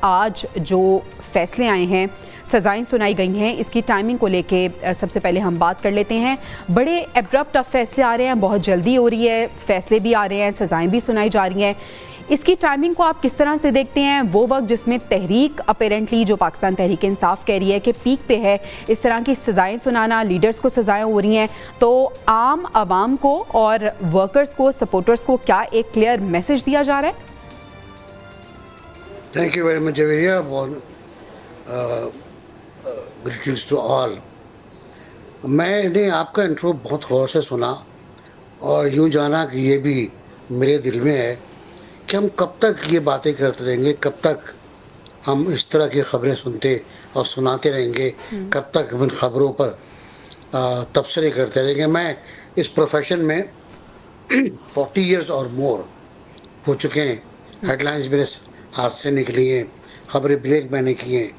آج جو فیصلے آئے ہیں، سزائیں سنائی گئی ہیں، اس کی ٹائمنگ کو لے کے سب سے پہلے ہم بات کر لیتے ہیں۔ بڑے ایبرپٹ اب فیصلے آ رہے ہیں، بہت جلدی ہو رہی ہے، فیصلے بھی آ رہے ہیں، سزائیں بھی سنائی جا رہی ہیں۔ اس کی ٹائمنگ کو آپ کس طرح سے دیکھتے ہیں؟ وہ وقت جس میں تحریک اپیرنٹلی جو پاکستان تحریک انصاف کہہ رہی ہے کہ پیک پہ ہے، اس طرح کی سزائیں سنانا، لیڈرز کو سزائیں ہو رہی ہیں، تو عام عوام کو اور ورکرز کو، سپورٹرز کو کیا ایک کلیئر میسج دیا جا رہا ہے؟ Thank you very much Javeria, greetings to all. میں نے آپ کا انٹرو بہت غور سے سنا اور یوں جانا کہ یہ بھی میرے دل میں ہے کہ ہم کب تک یہ باتیں کرتے رہیں گے، کب تک ہم اس طرح کی خبریں سنتے اور سناتے رہیں گے، کب تک ہم ان خبروں پر تبصرے کرتے رہیں گے۔ میں اس پروفیشن میں 40 ایئرز اور مور ہو چکے ہیں، ہیڈ لائنز میرے ہاتھ سے نکلی ہیں، خبریں بریک میں نے کی ہیں،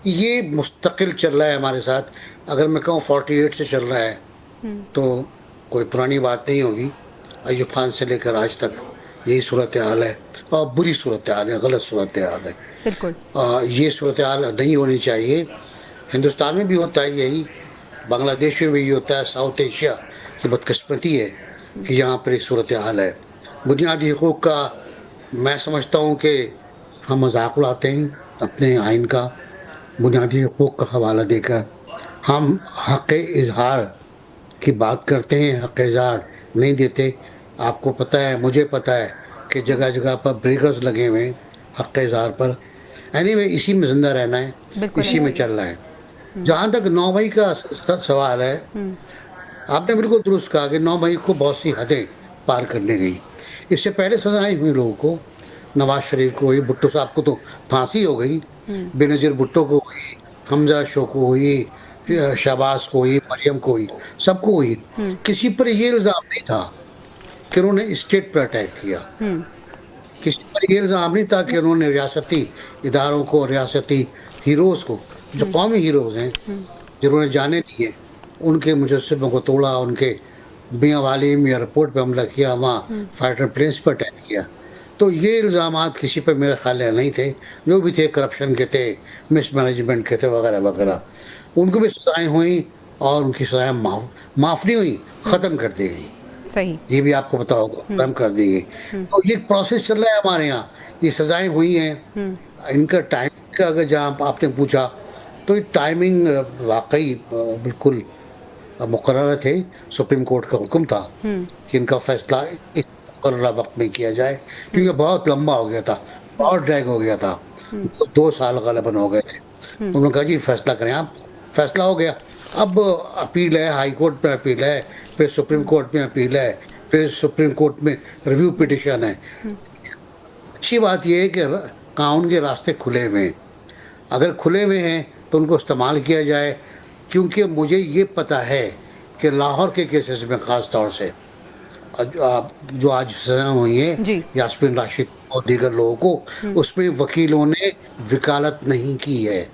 یہ مستقل چل رہا ہے ہمارے ساتھ۔ اگر میں کہوں 48 سے چل رہا ہے تو کوئی پرانی بات نہیں ہوگی۔ ایوب خان سے لے کر آج تک یہی صورتحال ہے، اور بری صورتحال ہے، غلط صورتحال ہے۔ بالکل یہ صورتحال نہیں ہونی چاہیے۔ ہندوستان میں بھی ہوتا ہے یہی، بنگلہ دیش میں بھی یہ ہوتا ہے، ساؤتھ ایشیا کی بدقسمتی ہے کہ یہاں پر یہ صورتحال ہے۔ بنیادی حقوق کا میں سمجھتا ہوں کہ ہم مذاق اڑاتے ہیں اپنے آئین کا، بنیادی حقوق کا حوالہ دے کر ہم حق اظہار کی بات کرتے ہیں، حق اظہار نہیں دیتے۔ آپ کو پتہ ہے، مجھے پتہ ہے کہ جگہ جگہ پر بریکرز لگے ہوئے ہیں حق اظہار پر۔ اینی اسی میں زندہ رہنا ہے، اسی میں چل رہا ہے۔ جہاں تک 9 مئی کا سوال ہے، آپ نے بالکل درست کہا کہ 9 مئی کو بہت سی حدیں پار کرنے گئی۔ اس سے پہلے سزائیں ہوئی لوگوں کو، نواز شریف کو ہوئی، بھٹو صاحب کو تو پھانسی ہو گئی، بے نظیر بھٹو کو ہوئی، حمزہ شو کو ہوئی، شہباز کو ہوئی، مریم کو ہوئی، سب کو ہوئی۔ کسی پر یہ الزام نہیں تھا کہ انہوں نے اسٹیٹ پر اٹیک کیا، کسی پر یہ الزام نہیں تھا کہ انہوں نے ریاستی اداروں کو، ریاستی ہیروز کو، جو قومی ہیروز ہیں جنہوں نے جانے دیے، ان کے مجسموں کو توڑا، ان کے میاں والیم ایئرپورٹ پہ حملہ کیا، وہاں فائٹر پلینس پر اٹیک کیا۔ تو یہ الزامات کسی پہ میرے خیال میں نہیں تھے، جو بھی تھے کرپشن کے تھے، مس مینجمنٹ کے تھے، وغیرہ وغیرہ۔ ان کو بھی سزائیں ہوئیں اور ان کی سزائیں معاف نہیں ہوئیں، ختم کر دی گئی۔ صحیح، یہ بھی آپ کو پتا ہوگا، ختم کر دی گئی۔ تو یہ پروسیس چل رہا ہے ہمارے یہاں، یہ سزائیں ہوئی ہیں۔ ان کا ٹائم کا اگر جہاں آپ نے پوچھا تو یہ ٹائمنگ واقعی بالکل مقررہ تھے۔ سپریم کورٹ کا حکم تھا کہ ان کا فیصلہ ایک مقررہ وقت میں کیا جائے، کیونکہ بہت لمبا ہو گیا تھا، بہت ڈریگ ہو گیا تھا، 2 سال غالباً ہو گئے تھے۔ انہوں نے کہا جی فیصلہ کریں آپ، فیصلہ ہو گیا۔ اب اپیل ہے، ہائی کورٹ میں اپیل ہے، پھر سپریم کورٹ میں اپیل ہے، پھر سپریم کورٹ میں ریویو پٹیشن ہے۔ اچھی بات یہ ہے کہ قانون کے راستے کھلے ہوئے ہیں، اگر کھلے ہوئے ہیں تو ان کو استعمال کیا جائے، کیونکہ مجھے یہ پتہ ہے کہ لاہور کے کیسز میں خاص طور سے جو آج سزا ہوئی ہیں یاسمین راشد اور دیگر لوگوں کو، اس میں وکیلوں نے وکالت نہیں کی ہے۔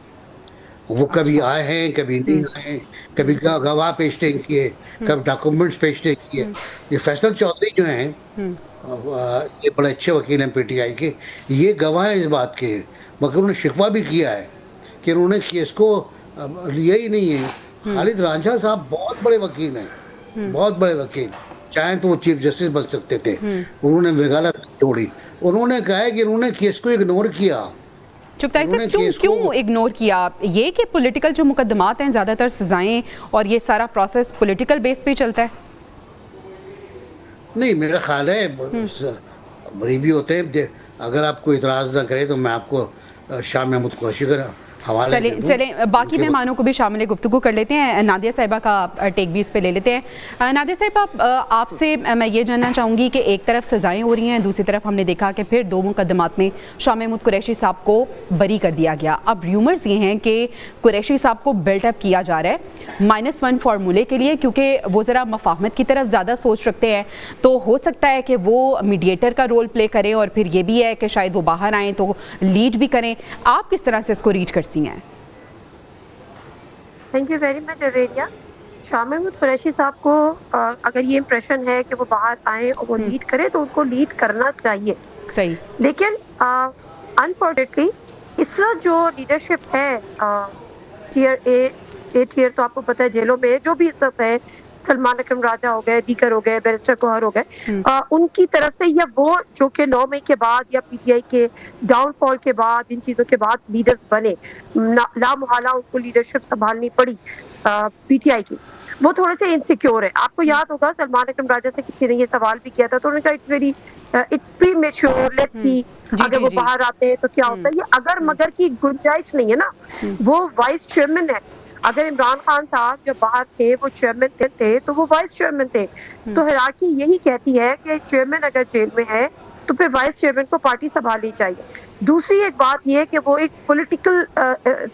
وہ کبھی آئے ہیں، کبھی نہیں آئے ہیں، کبھی گواہ پیش نہیں کیے، کبھی ڈاکومنٹس پیش نہیں کیے۔ یہ فیصل چودھری جو ہیں، یہ بڑے اچھے وکیل ہیں پی ٹی آئی کے، یہ گواہ ہیں اس بات کے، مگر انہوں نے شکوہ بھی کیا ہے کہ انہوں نے کیس کو لیا ہی نہیں ہے۔ خالد رانجھا صاحب بہت بڑے وکیل ہیں، بہت بڑے وکیل، چاہیں تو وہ چیف جسٹس بن سکتے تھے، انہوں نے وکالت چھوڑی۔ انہوں نے کہا ہے کہ انہوں نے کیس کو اگنور کیا۔ چغتائی صاحب کیوں اگنور کیا؟ یہ کہ پولیٹیکل جو مقدمات ہیں، زیادہ تر سزائیں اور یہ سارا پروسیس پولیٹیکل بیس پہ چلتا ہے؟ نہیں، میرا خیال ہے بریبی ہوتے ہیں۔ اگر آپ کو اعتراض نہ کرے تو میں آپ کو شاہ محمود قریشی کا حوالہ دے دوں۔ چلیں باقی مہمانوں کو بھی شامل گفتگو کر لیتے ہیں۔ نادیہ صاحبہ کا ٹیک بھی اس پہ لے لیتے ہیں۔ نادیہ صاحبہ، آپ سے میں یہ جاننا چاہوں گی کہ ایک طرف سزائیں ہو رہی ہیں، دوسری طرف ہم نے دیکھا کہ پھر 2 مقدمات میں شاہ محمود قریشی صاحب کو بری کر دیا گیا۔ اب ریومرز یہ ہیں کہ قریشی صاحب کو بلٹ اپ کیا جا رہا ہے -1 فارمولے کے لیے، کیونکہ وہ ذرا مفاہمت کی طرف زیادہ سوچ رکھتے ہیں، تو ہو سکتا ہے کہ وہ میڈیٹر کا رول پلے کریں، اور پھر یہ بھی ہے کہ شاید وہ باہر آئیں تو لیڈ بھی کریں۔ آپ کس طرح سے اس کو ریڈ کرتی ہیں؟ تھینک یو ویری مچ اویریا۔ شاہ محمود قریشی صاحب کو اگر یہ امپریشن ہے کہ وہ باہر آئیں اور وہ لیڈ کرے تو ان کو لیڈ کرنا چاہیے، صحیح، لیکن انفارچونیٹلی इस वक्त जो लीडरशिप है टीयर ए टीयर, तो आपको पता है जेलों में जो भी इस वक्त है, सलमान अकरम राजा हो गए, दीकर हो गए, बैरिस्टर कोहर हो गए, उनकी तरफ से, या वो जो कि 9 मई के बाद या पीटीआई के डाउनफॉल के बाद, इन चीज़ों के बाद लीडर्स बने, लामुहाला उनको लीडरशिप संभालनी पड़ी पीटीआई की, वो थोड़े से इनसिक्योर है। आपको याद होगा सलमान अकरम राजा से किसी ने ये सवाल भी किया था, तो उन्होंने कहा इट्स प्रीमेच्योर, लेट्स सी अगर वो बाहर आते हैं तो क्या होता है। ये अगर मगर की गुंजाइश नहीं है ना, वो वाइस चेयरमैन है। अगर इमरान खान साहब जब बाहर थे वो चेयरमैन थे तो वो वाइस चेयरमैन थे, तो हायरार्की यही कहती है कि चेयरमैन अगर जेल में है तो फिर वाइस चेयरमैन को पार्टी संभालनी चाहिए। दूसरी एक बात ये है कि वो एक पॉलिटिकल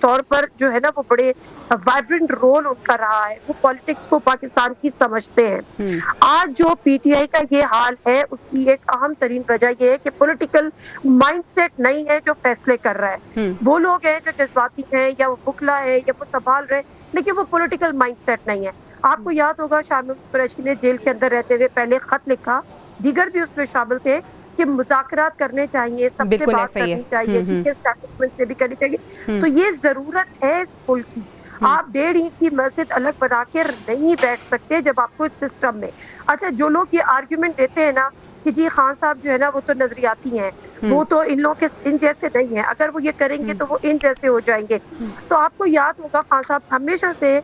तौर पर जो है ना, वो बड़े वाइब्रेंट रोल उनका रहा है, वो पॉलिटिक्स को पाकिस्तान की समझते हैं। आज जो पीटीआई का ये हाल है, उसकी एक अहम तरीन वजह ये है कि पॉलिटिकल माइंडसेट नहीं है जो फैसले कर रहा है। वो लोग हैं जो जज्बाती हैं, या वो बुखला है, या वो संभाल रहे हैं, लेकिन वो पॉलिटिकल माइंडसेट नहीं है। आपको याद होगा शाह महमूद कुरैशी ने जेल के अंदर रहते हुए पहले खत लिखा, दीगर भी उसमें शामिल थे, कि मुज़ाकरात करने चाहिए, सबसे बात करनी चाहिए, एस्टैब्लिशमेंट से भी करनी चाहिए। तो ये जरूरत है इस पुल की। आप 1.5 इंच की मस्जिद अलग बना के नहीं बैठ सकते जब आपको इस सिस्टम में। अच्छा, जो लोग ये आर्ग्यूमेंट देते हैं ना कि जी खान साहब जो है ना वो तो नजरियाती हैं, वो तो इन लोगों के इन जैसे नहीं है, अगर वो ये करेंगे तो वो इन जैसे हो जाएंगे। तो आपको याद होगा खान साहब हमेशा से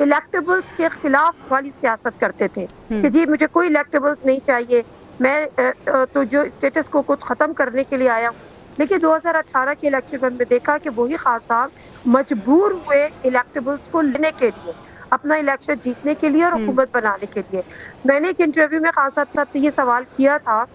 इलेक्टेबल्स के खिलाफ वाली सियासत करते थे कि जी मुझे कोई इलेक्टेबल्स नहीं चाहिए, मैं तो जो स्टेटस को ख़त्म करने के लिए आया हूँ। लेकिन 2018 के इलेक्शन में हमने देखा कि वही खान साहब मजबूर हुए इलेक्टेबल्स को लेने के लिए, अपना इलेक्शन जीतने के लिए और हुकूमत बनाने के लिए। मैंने एक इंटरव्यू में खान साहब से ये सवाल किया था,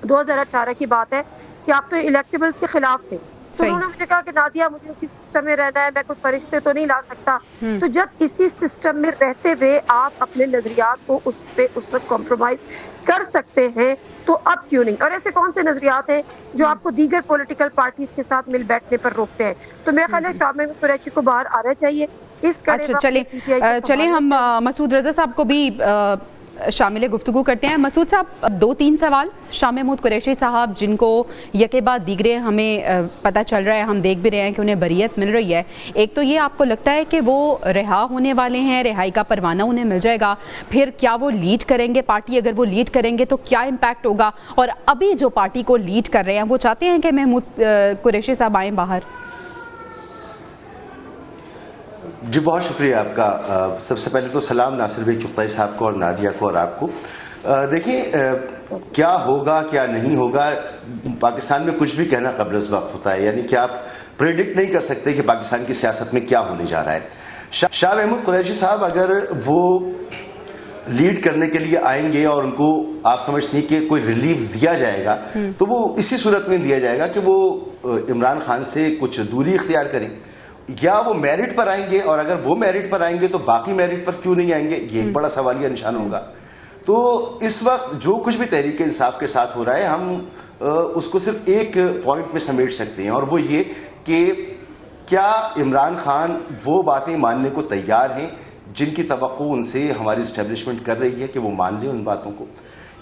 2018 की बात है, कि आप तो इलेक्टेबल्स के खिलाफ थे। तो उन्होंने मुझे कहा कि नादिया मुझे उसी सिस्टम में रहना है, मैं कुछ फरिश्ते तो नहीं ला सकता। तो जब इसी सिस्टम में रहते हुए आप अपने नजरियात को उस वक्त कॉम्प्रोमाइज कर सकते हैं, तो अब क्यों नहीं? और ऐसे कौन से नजरियात हैं जो आपको दीगर पॉलिटिकल पार्टीज के साथ मिल बैठने पर रोकते हैं? तो मेरा ख्याल है शाह महमूद कुरैशी को बाहर आना चाहिए। अच्छा, चलिए हम मसूद रजा साहब को भी शामिल गुफ्तगू करते हैं। मसूद साहब, 2-3 सवाल। शाह महमूद कुरैशी साहब, जिनको यके बाद दीगरे हमें पता चल रहा है, हम देख भी रहे हैं कि उन्हें बरीयत मिल रही है, एक तो ये आपको लगता है कि वो रिहा होने वाले हैं, रिहाई का परवाना उन्हें मिल जाएगा, फिर क्या वो लीड करेंगे पार्टी? अगर वो लीड करेंगे तो क्या इम्पैक्ट होगा? और अभी जो पार्टी को लीड कर रहे हैं वो चाहते हैं कि महमूद कुरैशी साहब आएँ बाहर? जी बहुत शुक्रिया आपका। सबसे पहले तो सलाम नासिर भाई चुगताई साहब को और नादिया को और आपको। देखिए, क्या होगा क्या नहीं होगा, पाकिस्तान में कुछ भी कहना कब्ल अज़ वक्त होता है, यानी कि आप प्रेडिक्ट नहीं कर सकते कि पाकिस्तान की सियासत में क्या होने जा रहा है। शाह महमूद कुरैशी साहब अगर वो लीड करने के लिए आएंगे और उनको आप समझती हैं कि कोई रिलीफ दिया जाएगा, तो वो इसी सूरत में दिया जाएगा कि वो इमरान खान से कुछ दूरी इख्तियार करें, या वो मेरिट पर आएंगे, और अगर वो मेरिट पर आएंगे तो बाकी मेरिट पर क्यों नहीं आएंगे, ये एक बड़ा सवालिया निशान होगा। तो इस वक्त जो कुछ भी तहरीक इंसाफ के साथ हो रहा है, हम उसको सिर्फ एक पॉइंट में समेट सकते हैं, और वो ये कि क्या इमरान खान वो बातें मानने को तैयार हैं जिनकी तवक्को उनसे हमारी इस्टेब्लिशमेंट कर रही है कि वो मान लें उन बातों को?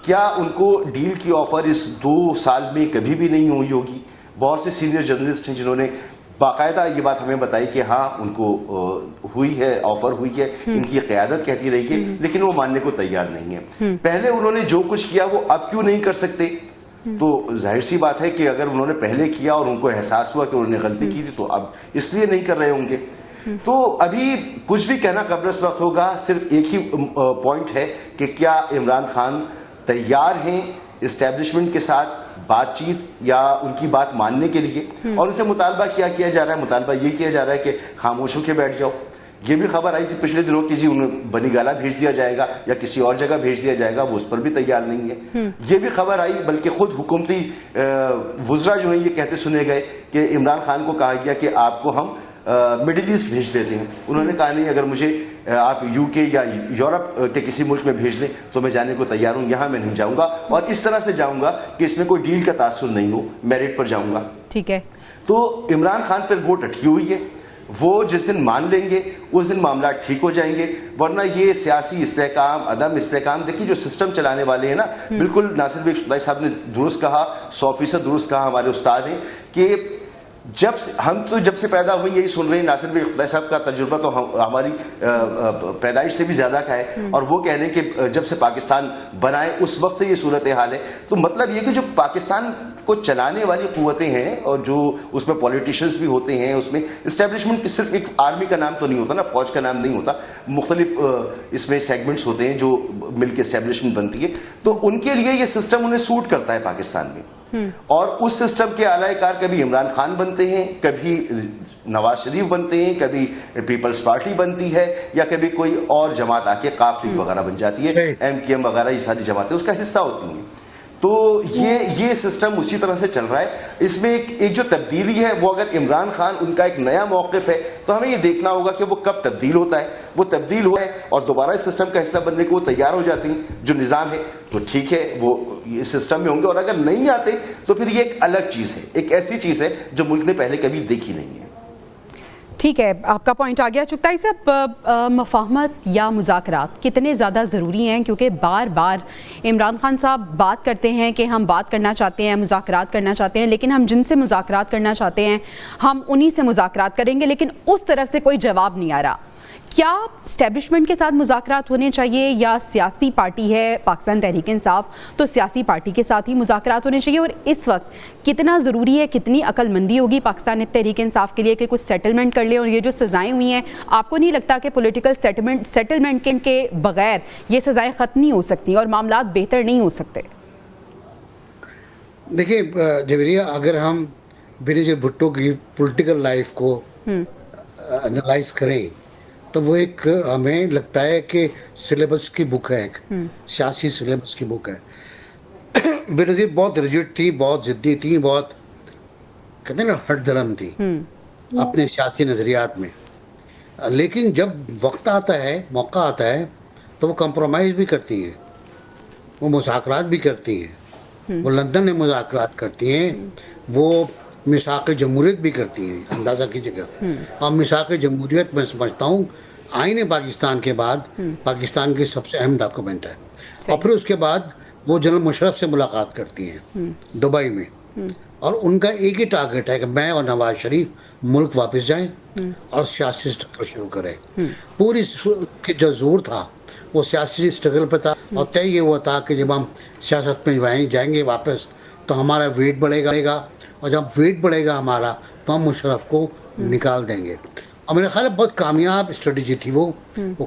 क्या उनको डील की ऑफ़र इस 2 साल में कभी भी नहीं हुई होगी? बहुत से सीनियर जर्नलिस्ट हैं जिन्होंने बाकायदा ये बात हमें बताई कि हाँ उनको हुई है, ऑफर हुई है, इनकी क़यादत कहती रही है, लेकिन वो मानने को तैयार नहीं है। पहले उन्होंने जो कुछ किया वो अब क्यों नहीं कर सकते? तो जाहिर सी बात है कि अगर उन्होंने पहले किया और उनको एहसास हुआ कि उन्होंने गलती की थी, तो अब इसलिए नहीं कर रहे होंगे। तो अभी कुछ भी कहना कब्ल अज़ वक्त होगा। सिर्फ एक ही पॉइंट है कि क्या इमरान खान तैयार हैं इस्टेब्लिशमेंट के साथ बातचीत या उनकी बात मानने के लिए, और उनसे मुतालबा क्या किया जा रहा है? मुतालबा ये किया जा रहा है कि खामोश होकर बैठ जाओ। ये भी खबर आई थी पिछले दिनों कि जी उन्हें बनीगाला भेज दिया जाएगा या किसी और जगह भेज दिया जाएगा, वो उस पर भी तैयार नहीं है। ये भी खबर आई, बल्कि खुद हुकूमती वुज़रा जो है ये कहते सुने गए कि इमरान खान को कहा गया कि आपको हम मिडिल ईस्ट भेज देते हैं। उन्होंने कहा नहीं, अगर मुझे आप यूके या यूरोप के किसी मुल्क में भेज दें तो मैं जाने को तैयार हूँ, यहाँ मैं नहीं जाऊँगा, और इस तरह से जाऊँगा कि इसमें कोई डील का तासुर नहीं हो, मेरिट पर जाऊँगा। ठीक है। तो इमरान खान पर गोट अटकी हुई है, वो जिस दिन मान लेंगे उस दिन मामला ठीक हो जाएंगे, वरना ये सियासी इस्तेहकाम अदम इस्तेहकाम, देखिए जो सिस्टम चलाने वाले हैं ना, बिल्कुल नासिर भाई साहब ने दुरुस्त कहा, 100% दुरुस्त कहा, हमारे उस्ताद हैं कि جب سے پیدا ہوئے یہی سن رہے ہیں. ناصر بھائی قطعی صاحب کا تجربہ تو ہماری پیدائش سے بھی زیادہ کا ہے, اور وہ کہہ رہے ہیں کہ جب سے پاکستان بنائے اس وقت سے یہ صورتحال ہے. تو مطلب یہ کہ جو پاکستان کو چلانے والی قوتیں ہیں اور جو اس میں پولیٹیشنز بھی ہوتے ہیں, اس میں اسٹیبلشمنٹ صرف ایک آرمی کا نام تو نہیں ہوتا نا, فوج کا نام نہیں ہوتا, مختلف اس میں سیگمنٹس ہوتے ہیں جو مل کے اسٹیبلشمنٹ بنتی ہے. تو ان کے لیے یہ سسٹم انہیں سوٹ کرتا ہے پاکستان میں, اور اس سسٹم کے اعلی کار کبھی عمران خان بنتے ہیں, کبھی نواز شریف بنتے ہیں, کبھی پیپلز پارٹی بنتی ہے, یا کبھی کوئی اور جماعت آ کے قاف لیگ وغیرہ بن جاتی ہے, MKM وغیرہ, یہ ساری جماعتیں اس کا حصہ ہوتی ہیں. تو یہ سسٹم اسی طرح سے چل رہا ہے. اس میں ایک جو تبدیلی ہے وہ اگر عمران خان ان کا ایک نیا موقف ہے تو ہمیں یہ دیکھنا ہوگا کہ وہ کب تبدیل ہوتا ہے. وہ تبدیل ہوا ہے اور دوبارہ اس سسٹم کا حصہ بننے کو وہ تیار ہو جاتی ہیں, جو نظام ہے تو ٹھیک ہے وہ اس سسٹم میں ہوں گے, اور اگر نہیں آتے تو پھر یہ ایک الگ چیز ہے, ایک ایسی چیز ہے جو ملک نے پہلے کبھی دیکھی نہیں ہے. ٹھیک ہے, آپ کا پوائنٹ آ گیا. چغتائی صاحب, مفاہمت یا مذاکرات کتنے زیادہ ضروری ہیں؟ کیونکہ بار بار عمران خان صاحب بات کرتے ہیں کہ ہم بات کرنا چاہتے ہیں, مذاکرات کرنا چاہتے ہیں, لیکن ہم جن سے مذاکرات کرنا چاہتے ہیں ہم انہی سے مذاکرات کریں گے, لیکن اس طرف سے کوئی جواب نہیں آ رہا. کیا اسٹیبلشمنٹ کے ساتھ مذاکرات ہونے چاہیے, یا سیاسی پارٹی ہے پاکستان تحریک انصاف تو سیاسی پارٹی کے ساتھ ہی مذاکرات ہونے چاہیے؟ اور اس وقت کتنا ضروری ہے, کتنی عقل مندی ہوگی پاکستان تحریک انصاف کے لیے کہ کچھ سیٹلمنٹ کر لیں؟ اور یہ جو سزائیں ہوئی ہیں, آپ کو نہیں لگتا کہ پولیٹیکل سیٹلمنٹ کے بغیر یہ سزائیں ختم نہیں ہو سکتی اور معاملات بہتر نہیں ہو سکتے؟ دیکھیں جویریہ, اگر ہم بینظیر بھٹو کی پولیٹیکل لائف کو انالائز کریں تو وہ ایک ہمیں لگتا ہے کہ سلیبس کی بک ہے, ایک سیاسی سلیبس کی بک ہے. بینظیر بہت ریجڈ تھی, بہت ضدی تھی, بہت کہتے ہیں نا ہٹ درم تھی اپنے سیاسی نظریات میں, لیکن جب وقت آتا ہے, موقع آتا ہے تو وہ کمپرومائز بھی کرتی ہیں, وہ مذاکرات بھی کرتی ہیں, وہ لندن میں مذاکرات کرتی ہیں, وہ میثاق جمہوریت بھی کرتی ہیں اندازہ کی جگہ. اور میثاق جمہوریت میں سمجھتا ہوں آئین پاکستان کے بعد پاکستان کی سب سے اہم ڈاکومنٹ ہے. اور پھر اس کے بعد وہ جنرل مشرف سے ملاقات کرتی ہیں دبئی میں, اور ان کا ایک ہی ٹارگٹ ہے کہ میں اور نواز شریف ملک واپس جائیں اور سیاسی اسٹرگل شروع کریں. پوری جو زور تھا وہ سیاسی اسٹرگل پہ تھا, اور طے یہ ہوا تھا کہ جب ہم سیاست میں جائیں گے واپس تو ہمارا ویٹ بڑھے گا, اور جب ویٹ بڑھے گا ہمارا تو ہم مشرف کو نکال دیں گے. اور میرا خیال ہے بہت کامیاب اسٹریٹجی تھی وہ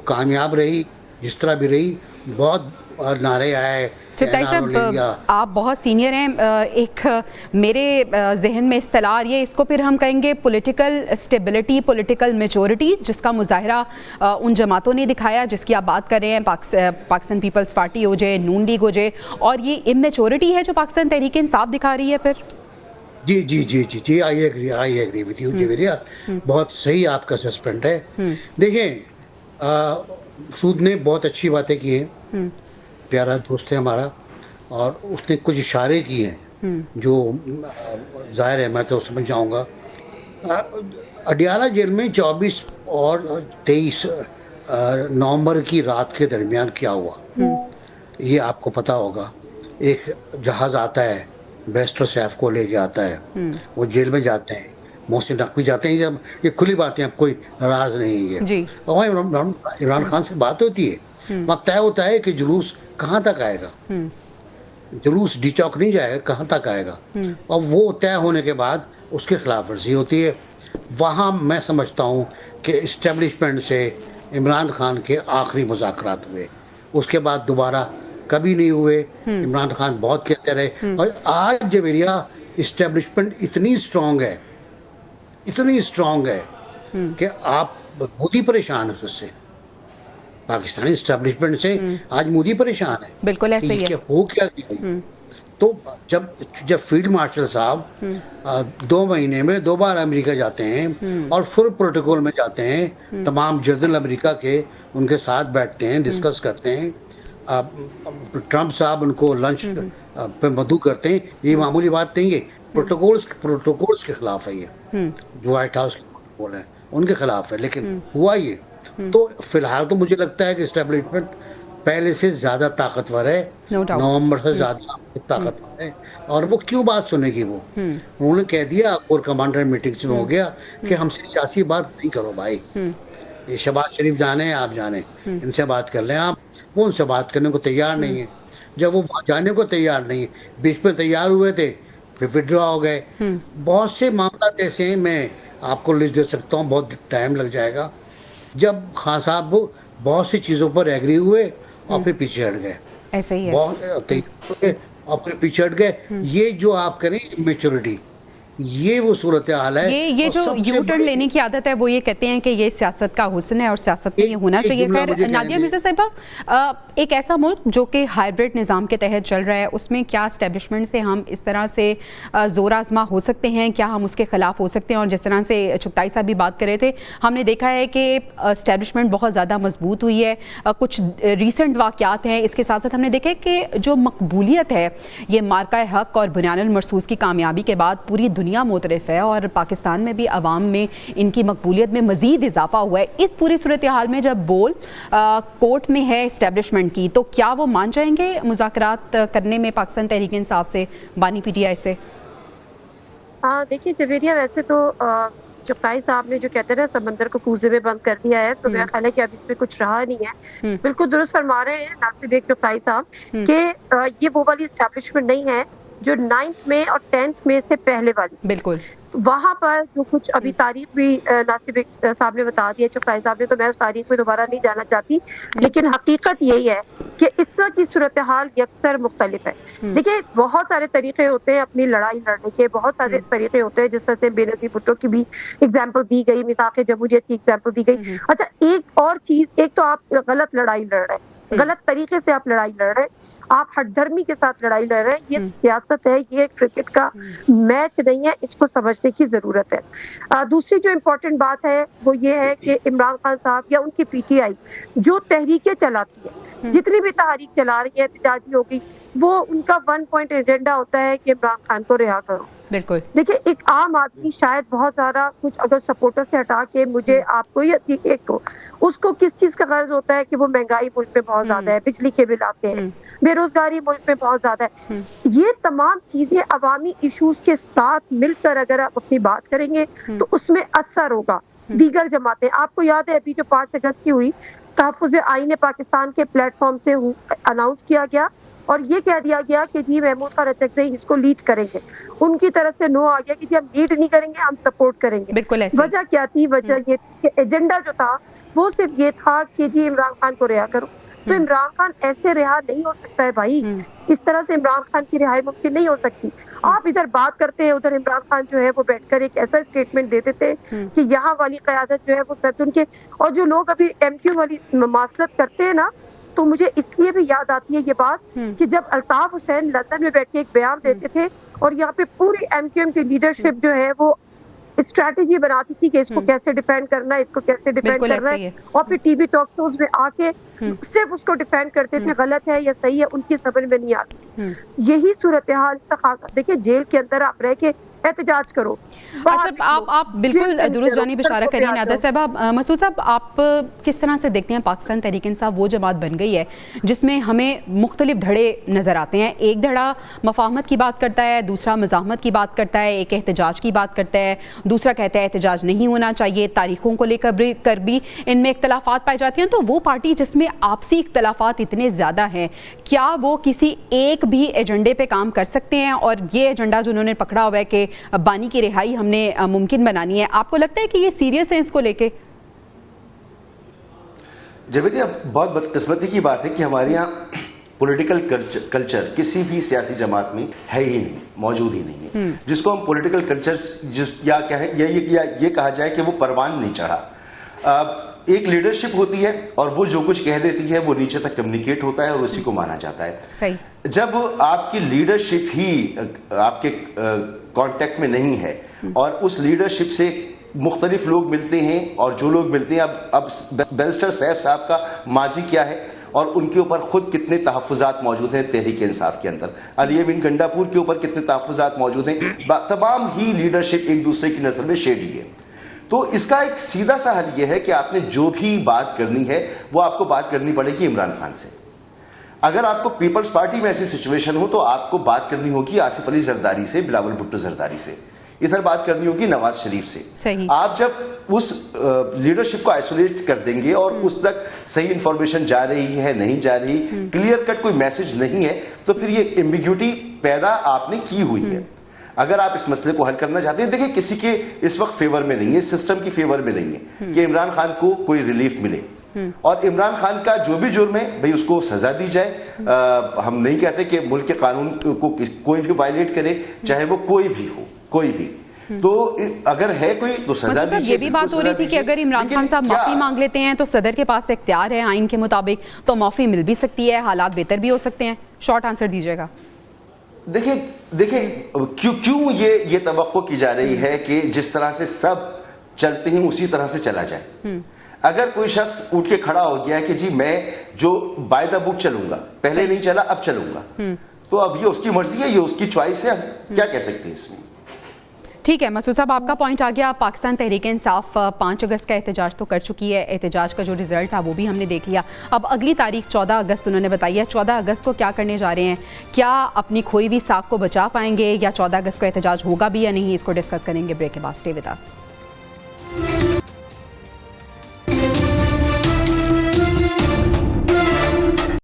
کامیاب رہی جس طرح بھی رہی. بہت نعرے آئے. چغتائی صاحب, آپ بہت سینئر ہیں, ایک میرے ذہن میں اصطلاح آ رہی ہے, اس کو پھر ہم کہیں گے پولیٹیکل اسٹیبلٹی, پولیٹیکل میچورٹی, جس کا مظاہرہ ان جماعتوں نے دکھایا جس کی آپ بات کر رہے ہیں, پاکستان پیپلز پارٹی ہو جائے, نون لیگ ہو جائے, اور یہ امیچورٹی ہے جو پاکستان تحریک انصاف دکھا رہی ہے پھر. جی I agree with you Javeria, بہت صحیح آپ کا سسپینڈ ہے. دیکھیں سود نے بہت اچھی باتیں کی ہیں, پیارا دوست ہے ہمارا, اور اس نے کچھ اشارے کیے ہیں جو ظاہر ہے میں تو سمجھ جاؤں گا. اڈیالہ جیل میں 24 اور 23 نومبر کی رات کے درمیان کیا ہوا یہ آپ کو پتہ ہوگا. ایک جہاز آتا ہے, بیرسٹر سیف کو لے کے آتا ہے, وہ جیل میں جاتے ہیں, محسن نقوی جاتے ہیں, یہ کھلی باتیں, اب کوئی راز نہیں ہے. اور عمران خان سے بات ہوتی ہے, وہاں طے ہوتا ہے کہ جلوس کہاں تک آئے گا, جلوس ڈی چوک نہیں جائے گا, کہاں تک آئے گا. اور وہ طے ہونے کے بعد اس کے خلاف ورزی ہوتی ہے. وہاں میں سمجھتا ہوں کہ اسٹیبلشمنٹ سے عمران خان کے آخری مذاکرات ہوئے, اس کے بعد دوبارہ کبھی نہیں ہوئے. عمران خان بہت کہتے رہے, اور آج جویریہ اسٹیبلشمنٹ اتنی اسٹرانگ ہے کہ آپ مودی پریشان ہے اس سے, پاکستانی اسٹیبلشمنٹ سے آج مودی پریشان ہے. بالکل ایسا ہی ہے. ہو کیا تو جب فیلڈ مارشل صاحب 2 مہینے میں 2 بار امریکہ جاتے ہیں اور فل پروٹوکول میں جاتے ہیں, تمام جنرل امریکہ کے ان کے ساتھ بیٹھتے ہیں, ڈسکس کرتے ہیں, ٹرمپ صاحب ان کو لنچ پہ مدعو کرتے ہیں, یہ معمولی بات نہیں ہے. پروٹوکولز کے خلاف ہے یہ, جو وائٹ ہاؤس کے پروٹوکول ہیں ان کے خلاف ہے, لیکن ہوا یہ. تو فی الحال تو مجھے لگتا ہے کہ اسٹیبلشمنٹ پہلے سے زیادہ طاقتور ہے, نومبر سے زیادہ ताकतवर है। और वो क्यों बात सुनेगी? वो उन्होंने कह दिया कोर कमांडर मीटिंग्स में हो गया कि हमसे सियासी बात नहीं करो भाई, ये शहबाज शरीफ जाने आप जाने, इनसे बात कर लें आप। वो उनसे बात करने को तैयार नहीं है। जब वो जाने को तैयार नहीं है, बीच में तैयार हुए थे फिर विड्रॉ हो गए। बहुत से मामला ऐसे हैं, मैं आपको लिस्ट दे सकता हूँ, बहुत टाइम लग जाएगा, जब खान साहब बहुत सी चीज़ों पर एग्री हुए और फिर पीछे हट गए, ऐसे ही है। बहुत और फिर पीछे हट गए। ये जो आप करें मेच्योरिटी, ये वो सूरत हाल है। ये जो यू टर्न लेने की आदत है, वो ये कहते हैं कि ये सियासत का हुस्न है और सियासत में ये होना चाहिए। खैर नादिया मिर्जा साहिबा, एक ऐसा मुल्क जो कि हाइब्रिड निज़ाम के तहत चल रहा है, उसमें क्या एस्टेब्लिशमेंट से हम इस तरह से ज़ोर आजमा हो सकते हैं? क्या हम उसके ख़िलाफ़ हो सकते हैं? और जिस तरह से चुगताई साहब भी बात कर रहे थे, हमने देखा है कि एस्टेब्लिशमेंट बहुत ज़्यादा मजबूत हुई है। कुछ रीसेंट वाक़यात हैं, इसके साथ साथ हमने देखा है कि जो मकबूलियत है, ये मार्का हक और बुनियानुल मरसूस की कामयाबी के बाद पूरी दुनिया मुतरफ है और पाकिस्तान में भी अवाम में इनकी मकबूलियत में मज़ीद इजाफा हुआ है। इस पूरी सूरत हाल में जब बोल कोर्ट में है एस्टेब्लिशमेंट की, तो क्या वो मान जाएंगे मुज़ाकरात करने में पाकिस्तान तहरीक इंसाफ से, बानी PTI से? देखिए जवेरिया, वैसे तो चुगताई साहब ने जो कहते हैं ना समंदर को कूजे में बंद कर दिया है, तो मेरा ख्याल है कि अब इसमें कुछ रहा नहीं है। बिल्कुल दुरुस्त फरमा रहे हैं नासिर बेग चुगताई साहब कि ये वो वाली एस्टेब्लिशमेंट नहीं है जो 9th में और 10th में से पहले वाली। बिल्कुल वहाँ पर जो कुछ अभी तारीख भी नासिर बेग साहब ने बता दिया, चुगताई साहब ने, तो मैं उस तारीख में दोबारा नहीं जाना चाहती, लेकिन हकीकत यही है कि इस वक्त की सूरत हाल यकसर मुख्तलिफ है। देखिए बहुत सारे तरीके होते हैं अपनी लड़ाई लड़ने के, बहुत सारे तरीके होते हैं, जिस तरह से बेनज़ीर भुट्टो की भी एग्जाम्पल दी गई, मिसाक़ जमहूरियत की एग्जाम्पल दी गई। अच्छा, एक और चीज, एक तो आप गलत लड़ाई लड़ रहे हैं, गलत तरीके से आप लड़ाई लड़ रहे हैं, आप हठधर्मी के साथ लड़ाई लड़ रहे हैं। ये सियासत है, ये क्रिकेट का मैच नहीं है, इसको समझने की जरूरत है। दूसरी जो इम्पोर्टेंट बात है वो ये है कि इमरान खान साहब या उनकी PTI जो तहरीकें चलाती है, जितनी भी तहरीक चला रही है, एहतजाजी होगी, वो उनका 1 पॉइंट एजेंडा होता है कि इमरान खान को रिहा करो। बिल्कुल। देखिए एक आम आदमी शायद बहुत सारा कुछ अगर सपोर्टर से हटा के मुझे आपको या एक तो उसको किस चीज का गर्ज होता है कि वो महंगाई मुल्क में बहुत ज्यादा है, बिजली के बिल आते हैं, बेरोजगारी मुल्क में बहुत ज्यादा है, ये तमाम चीजें अवामी इश्यूज के साथ मिलकर अगर आप अपनी बात करेंगे तो उसमें असर होगा। दीगर जमातें, आपको याद है अभी जो 5 अगस्त की हुई, तहफ़्फ़ुज़ आईन पाकिस्तान के प्लेटफॉर्म से अनाउंस किया गया और ये कह दिया गया कि जी महमूद खान अचकज़ई इसको लीड करेंगे। उनकी तरफ से नो आ गया कि जी हम लीड नहीं करेंगे, हम सपोर्ट करेंगे। बिल्कुल ऐसे। वजह क्या थी? वजह ये कि एजेंडा जो था वो सिर्फ ये था कि जी इमरान खान को रिहा करो। तो इमरान खान ऐसे रिहा नहीं हो सकता है भाई, इस तरह से इमरान खान की रिहाई मुमकिन नहीं हो सकती। आप इधर बात करते हैं, उधर इमरान खान जो है वो बैठकर एक ऐसा स्टेटमेंट देते थे कि यहाँ वाली क़यादत जो है वो सर उनके, और जो लोग अभी MQ वाली मासलत करते हैं ना, तो मुझे इसलिए भी याद आती है ये बात कि जब अल्ताफ हुसैन लंदन में बैठ के एक बयान देते थे और यहाँ पे पूरी MQM की लीडरशिप जो है वो स्ट्रैटेजी बनाती थी कि इसको कैसे डिफेंड करना है, इसको कैसे डिफेंड करना है, और फिर टीवी टॉक शोज में आके सिर्फ उसको डिफेंड करते थे, गलत है या सही है उनकी समझ में नहीं आती। यही सूरत हाल तक। देखिए जेल के अंदर आप रह के एहतजाज करो। अच्छा, आप बिल्कुल दुरुस्त जानिब इशारा करिए नादिया साहब। मसूद साहब, आप किस तरह से देखते हैं पाकिस्तान तहरीक इंसाफ वो जमात बन गई है जिसमें हमें मुख्तलिफ धड़े नज़र आते हैं? एक धड़ा मफाहमत की बात करता है, दूसरा मज़ाहमत की बात करता है, एक एहतजाज की बात करता है, दूसरा कहता है एहतजाज नहीं होना चाहिए, तारीखों को लेकर भी इनमें इख्तलाफात पाई जाती हैं। तो वो पार्टी जिसमें आपसी इख्तलाफात इतने ज़्यादा हैं, क्या वो किसी एक भी एजेंडे पे काम कर सकते हैं? और ये एजेंडा जो उन्होंने पकड़ा हुआ है कि बानी की रिहाई हमने मुमकिन बनानी है, आपको लगता है कि ये सीरियस है इसको लेके? जवेरिया, बहुत बदकिस्मती की बात है कि हमारे यहाँ पॉलिटिकल कल्चर किसी भी सियासी जमात में है ही नहीं, मौजूद ही नहीं है। जिसको हम पॉलिटिकल कल्चर या कहें ये कहा जाए कि वो परवान नहीं चढ़ा। एक लीडरशिप होती है और वो जो कुछ कह देती है वो नीचे तक कम्युनिकेट होता है और उसी को माना जाता है। सही। जब आपकी लीडरशिप ही आपके कांटेक्ट में नहीं है और उस लीडरशिप से मुख्तलिफ लोग मिलते हैं, और जो लोग मिलते हैं, अब बैरिस्टर सैफ साहब का माजी क्या है और उनके ऊपर खुद कितने तहफ़्फ़ुज़ात मौजूद हैं तहरीक इंसाफ के अंदर, अली अमीन गंडापुर के ऊपर कितने तहफ़्फ़ुज़ात मौजूद हैं, तमाम ही लीडरशिप एक दूसरे की नज़र में शेडी है। तो इसका एक सीधा सा हल ये है कि आपने जो भी बात करनी है वो आपको बात करनी पड़ेगी इमरान खान से। اگر آپ کو پیپلز پارٹی میں ایسی سچویشن ہو تو آپ کو بات کرنی ہوگی آصف علی زرداری سے, بلاول بھٹو زرداری سے, ادھر بات کرنی ہوگی نواز شریف سے. صحیح. آپ جب اس لیڈرشپ کو آئسولیٹ کر دیں گے اور اس تک صحیح انفارمیشن جا رہی ہے نہیں جا رہی, کلیئر کٹ کوئی میسج نہیں ہے, تو پھر یہ ایمبیگوٹی پیدا آپ نے کی ہوئی ہے. اگر آپ اس مسئلے کو حل کرنا چاہتے ہیں, دیکھیں کسی کے اس وقت فیور میں نہیں ہے, سسٹم کی فیور میں نہیں ہے کہ عمران خان کو کوئی ریلیف ملے, اور عمران خان کا جو بھی جرم ہے بھئی اس کو سزا دی جائے. ہم نہیں کہتے کہ ملک کے قانون کو کوئی بھی وائلیٹ کرے, چاہے وہ کوئی بھی ہو, کوئی بھی. تو اگر ہے کوئی تو سزا دیجیے. یہ بھی بات ہو رہی تھی کہ اگر عمران خان صاحب معافی مانگ لیتے ہیں تو صدر کے پاس اختیار ہے آئین کے مطابق, تو معافی مل بھی سکتی ہے, حالات بہتر بھی ہو سکتے ہیں. شارٹ آنسر دیجیے گا. دیکھیں کیوں یہ توقع کی جا رہی ہے کہ جس طرح سے سب چلتے ہیں اسی طرح سے چلا جائے. اگر کوئی شخص اٹھ کے کھڑا ہو گیا کہ جی میں جو بائی دا بک چلوں گا, پہلے نہیں چلا اب چلوں گا, تو اب یہ اس کی مرضی ہے, یہ اس کی چوائس ہے, ہم کیا کہہ سکتے ہیں اس میں. ٹھیک ہے مسعود صاحب, آپ کا پوائنٹ آ گیا. پاکستان تحریک انصاف 5 اگست کا احتجاج تو کر چکی ہے, احتجاج کا جو رزلٹ تھا وہ بھی ہم نے دیکھ لیا. اب اگلی تاریخ 14 اگست انہوں نے بتائی ہے. 14 اگست کو کیا کرنے جا رہے ہیں, کیا اپنی کھوئی ہوئی ساکھ کو بچا پائیں گے, یا 14 اگست کو احتجاج ہوگا بھی یا نہیں, اس کو ڈسکس کریں گے بریک کے بعد. Stay with us.